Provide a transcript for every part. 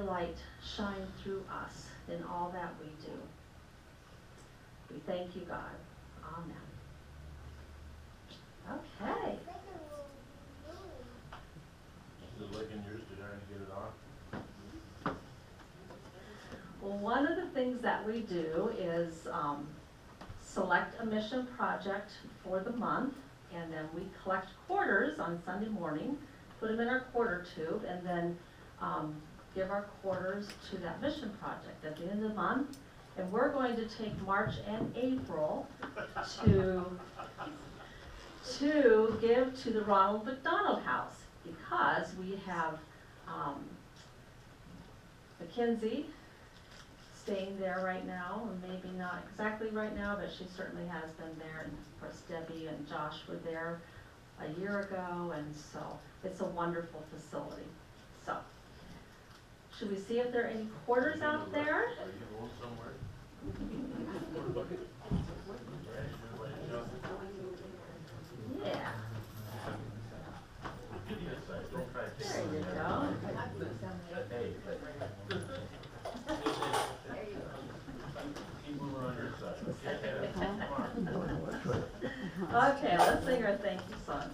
light shine through us in all that we do. We thank you, God. Amen. Okay. Still licking yours to try to get it off? Well, one of the things that we do is select a mission project for the month, and then we collect quarters on Sunday morning, put them in our quarter tube, and then give our quarters to that mission project at the end of the month. And we're going to take March and April to give to the Ronald McDonald House, because we have Mackenzie staying there right now, and maybe not exactly right now, but she certainly has been there. And of course Debbie and Josh were there a year ago, and so it's a wonderful facility. So, should we see if there are any quarters out there? Are you going somewhere? Yeah. Don't try to take There you go. Hey. Keep moving on your side. Okay, let's sing our thank you song.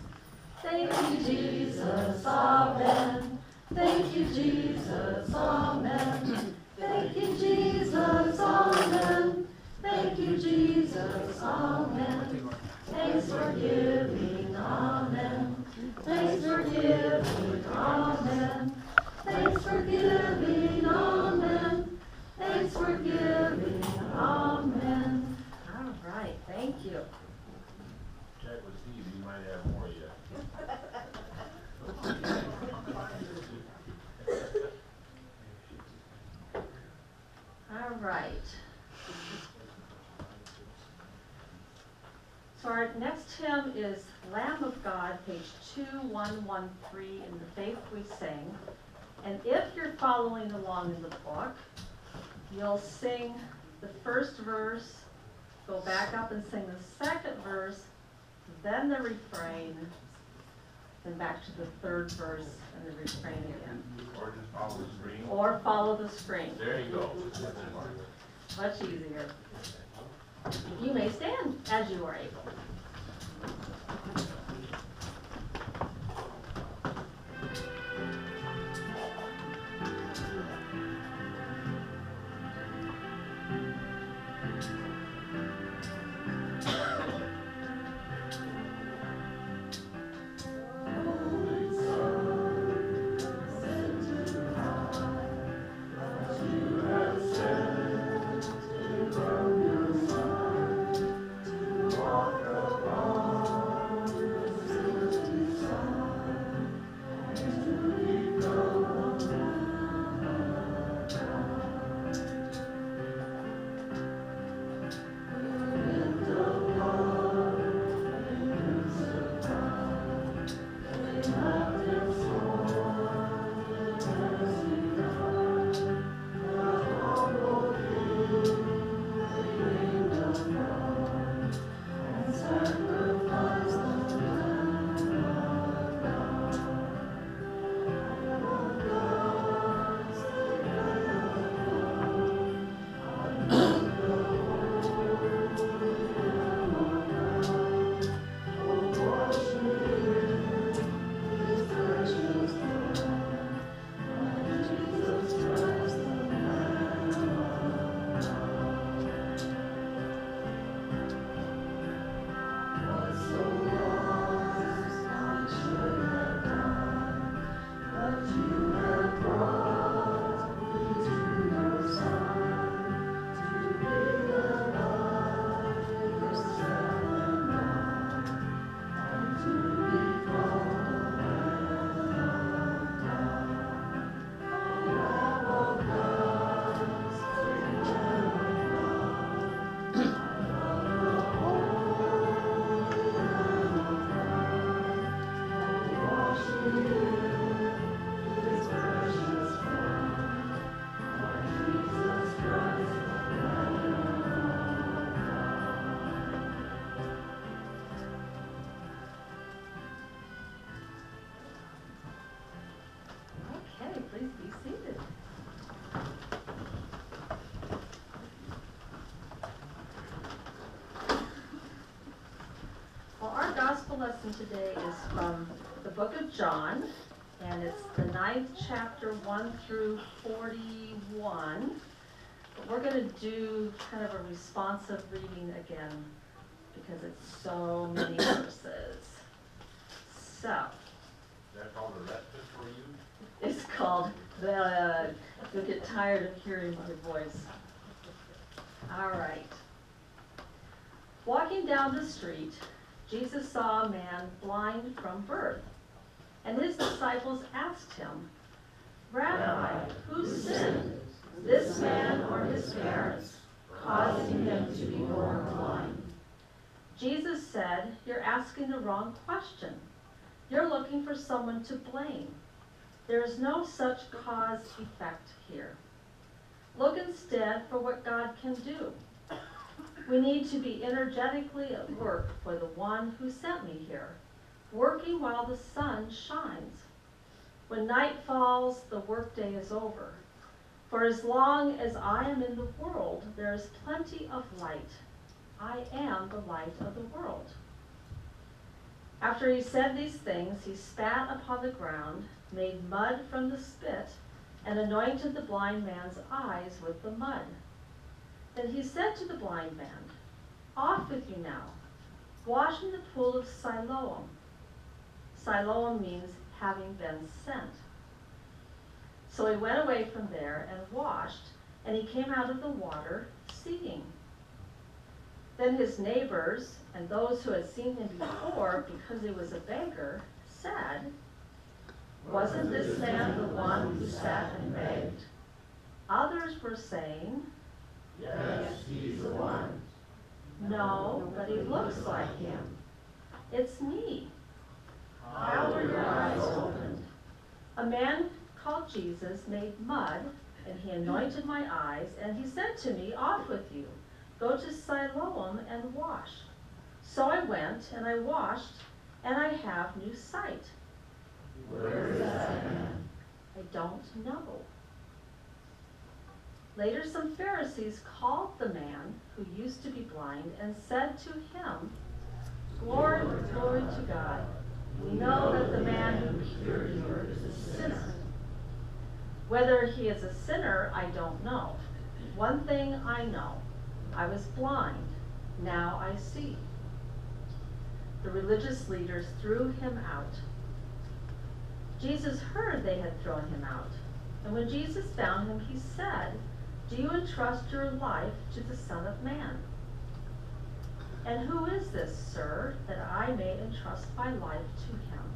Thank you, Jesus, amen. Thank you, Jesus, amen. Thank you, Jesus, amen. Thank you, Jesus, amen. Thanks for giving, amen. Thanks for giving, amen. Thanks for giving, amen. Thanks for giving, amen. All right, thank you. Check with Steve, he might have more yet. All right. So our next hymn is Lamb of God, page 2113 in the Faith We Sing. And if you're following along in the book, you'll sing the first verse, go back up and sing the second verse, then the refrain, then back to the third verse and the refrain again. Or just follow the screen. Or follow the screen. There you go. Much easier. You may stand as you are able. Walk today is from the book of John, and it's the 9th chapter, 1 through 41. But we're going to do kind of a responsive reading again because it's so many verses. So, Is that called a respite for you? it's called You'll Get Tired of Hearing My Voice. All right. Walking down the street, Jesus saw a man blind from birth, and his disciples asked him, "Rabbi, who sinned, this man or his parents, causing him to be born blind?" Jesus said, "You're asking the wrong question. You're looking for someone to blame. There is no such cause-effect here. Look instead for what God can do. We need to be energetically at work for the one who sent me here, working while the sun shines. When night falls, the workday is over. For as long as I am in the world, there is plenty of light. I am the light of the world." After he said these things, he spat upon the ground, made mud from the spit, and anointed the blind man's eyes with the mud. Then he said to the blind man, "Off with you now. Wash in the pool of Siloam." Siloam means having been sent. So he went away from there and washed, and he came out of the water seeing. Then his neighbors and those who had seen him before because he was a beggar said, "Wasn't this man the one who sat and begged?" Others were saying, "Yes, he's the one." "No, but he looks like him." "It's me." How were your eyes opened? A man called Jesus made mud, and he anointed my eyes, and he said to me, "Off with you. Go to Siloam and wash." So I went, and I washed, and I have new sight. Where is that man? I don't know. Later some Pharisees called the man who used to be blind and said to him, "Glory, glory to God. We know that the man who cured you is a sinner." Whether he is a sinner, I don't know. One thing I know, I was blind, now I see. The religious leaders threw him out. Jesus heard they had thrown him out, and when Jesus found him, he said, "Do you entrust your life to the Son of Man? And who is this, sir, that I may entrust my life to him?"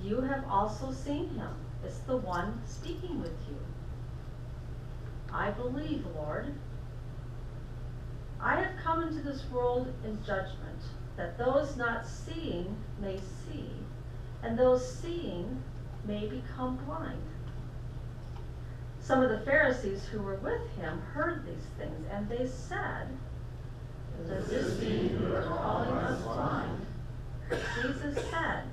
"You have also seen him. It's the one speaking with you." "I believe, Lord." "I have come into this world in judgment, that those not seeing may see, and those seeing may become blind." Some of the Pharisees who were with him heard these things, and they said, Does this mean you are calling us blind? Jesus said,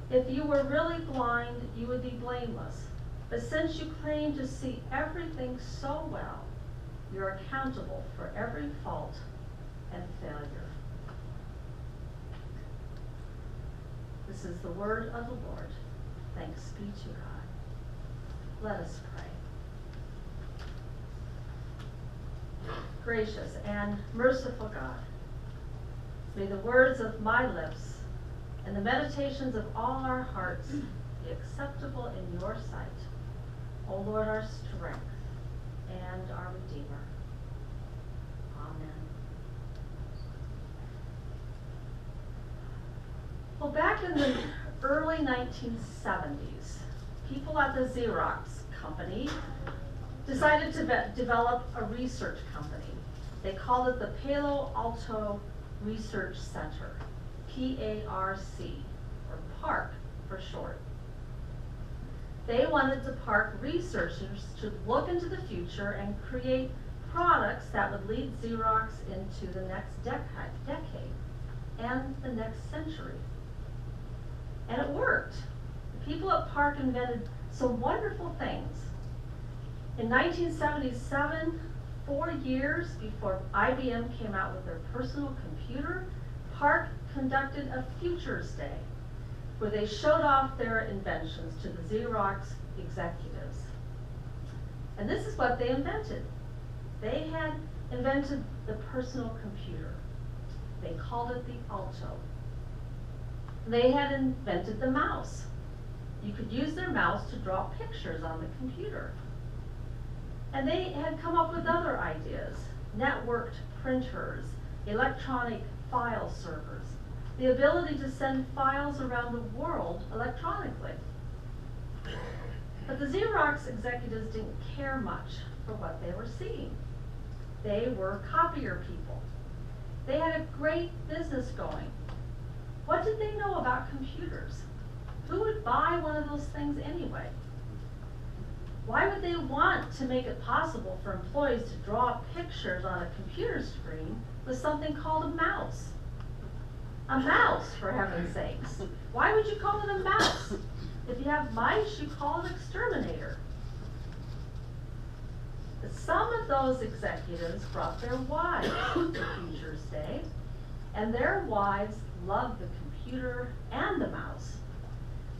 "If you were really blind, you would be blameless. But since you claim to see everything so well, you're accountable for every fault and failure." This is the word of the Lord. Thanks be to God. Let us pray. Gracious and merciful God, may the words of my lips and the meditations of all our hearts be acceptable in your sight, O Lord, our strength and our Redeemer. Amen. Well, back in the early 1970s, people at the Xerox company decided to develop a research company. They called it the Palo Alto Research Center, PARC, or PARC for short. They wanted to park researchers to look into the future and create products that would lead Xerox into the next decade and the next century. And it worked. The people at PARC invented some wonderful things. In 1977, 4 years before IBM came out with their personal computer, park conducted a Futures Day where they showed off their inventions to the Xerox executives. And this is what they invented. They had invented the personal computer. They called it the Alto. They had invented the mouse. You could use their mouse to draw pictures on the computer. And they had come up with other ideas: networked printers, electronic file servers, the ability to send files around the world electronically. But the Xerox executives didn't care much for what they were seeing. They were copier people. They had a great business going. What did they know about computers? Who would buy one of those things anyway? Why would they want to make it possible for employees to draw pictures on a computer screen with something called a mouse? A mouse, for heaven's sakes. Why would you call it a mouse? If you have mice, you call it exterminator. But some of those executives brought their wives to Futures Day, and their wives loved the computer and the mouse.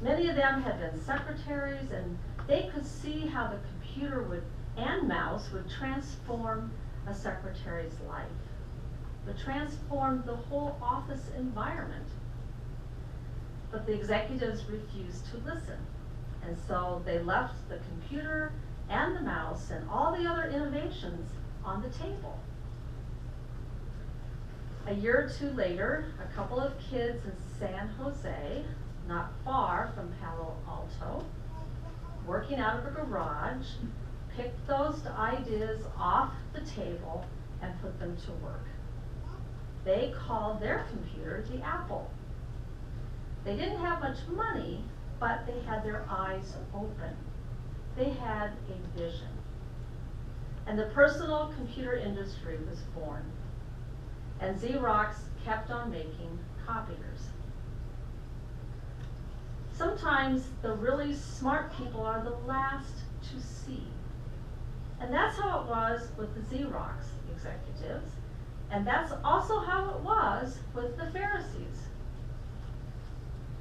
Many of them had been secretaries, and they could see how the computer and mouse would transform a secretary's life, would transform the whole office environment. But the executives refused to listen, and so they left the computer and the mouse and all the other innovations on the table. A year or two later, a couple of kids in San Jose, not far from Palo Alto, working out of a garage, picked those ideas off the table and put them to work. They called their computer the Apple. They didn't have much money, but they had their eyes open. They had a vision. And the personal computer industry was born. And Xerox kept on making copiers. Sometimes the really smart people are the last to see. And that's how it was with the Xerox executives. And that's also how it was with the Pharisees.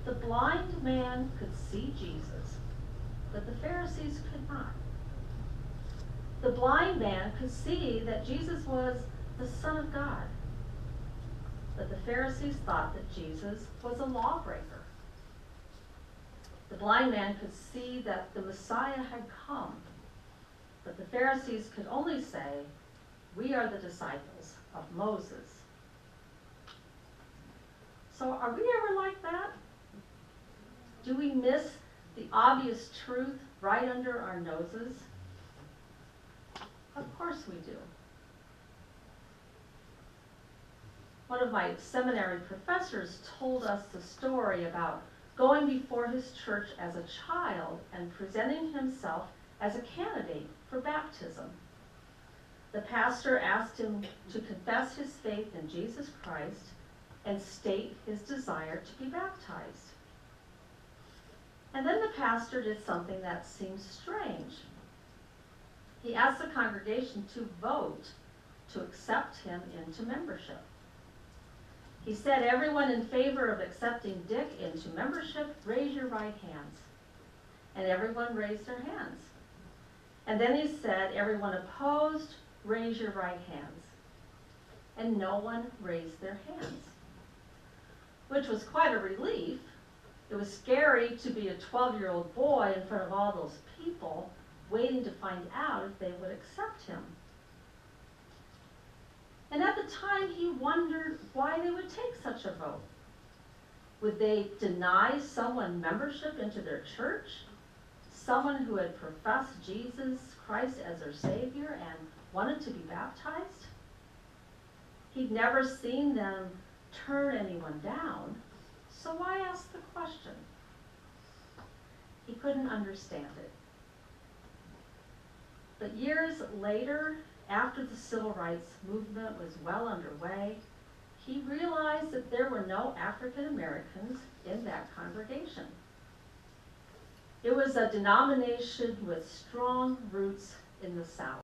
The blind man could see Jesus, but the Pharisees could not. The blind man could see that Jesus was the Son of God, but the Pharisees thought that Jesus was a lawbreaker. The blind man could see that the Messiah had come, but the Pharisees could only say, "We are the disciples of Moses." So are we ever like that? Do we miss the obvious truth right under our noses? Of course we do. One of my seminary professors told us the story about going before his church as a child and presenting himself as a candidate for baptism. The pastor asked him to confess his faith in Jesus Christ and state his desire to be baptized. And then the pastor did something that seemed strange. He asked the congregation to vote to accept him into membership. He said, "Everyone in favor of accepting Dick into membership, raise your right hands." And everyone raised their hands. And then he said, "Everyone opposed, raise your right hands." And no one raised their hands, which was quite a relief. It was scary to be a 12-year-old boy in front of all those people waiting to find out if they would accept him. And at the time, he wondered why they would take such a vote. Would they deny someone membership into their church? Someone who had professed Jesus Christ as their Savior and wanted to be baptized? He'd never seen them turn anyone down, so why ask the question? He couldn't understand it. But years later, after the civil rights movement was well underway, he realized that there were no African Americans in that congregation. It was a denomination with strong roots in the South.